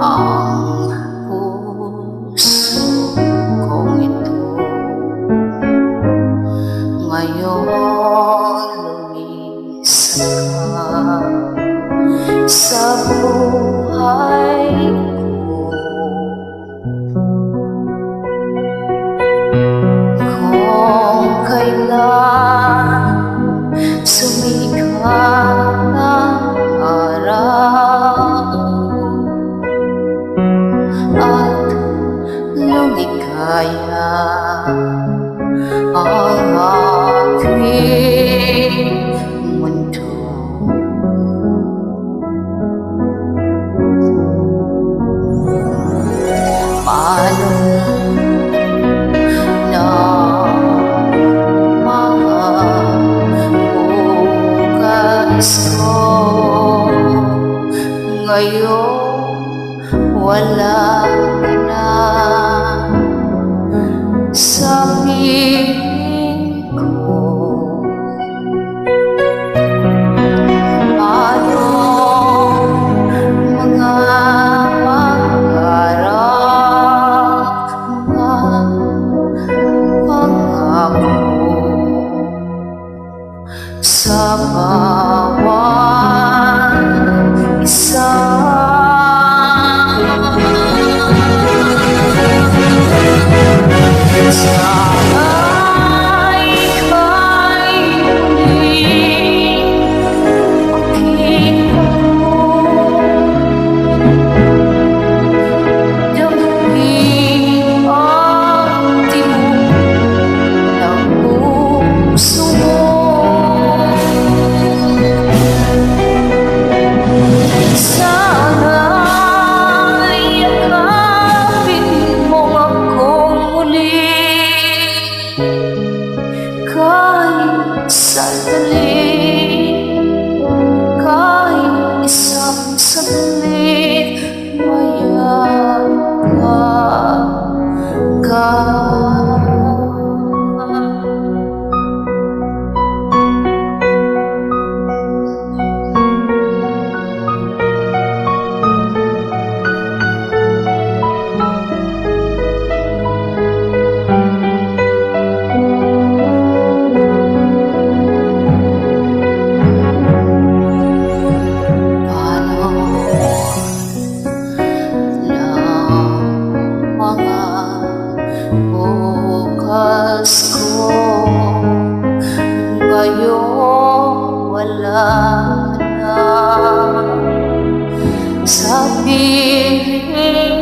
Ang puso kong ito ngayon lumisan ka sa buhay ko. Kung kailan sumikat ang araw at lumikaya ang aking mundo, paano na mga bukas ko ngayon wala ka na sa piling ko. Paano mga pangarap, mga pangako sa bawat isa? Sana ika'y muling makita ko, damhin ang tibok ng puso mo. Sana yakapin mo akong muli kahit sandali, kahit isang saglit, mayakap ka. Bukas ko ngayon wala na sa piling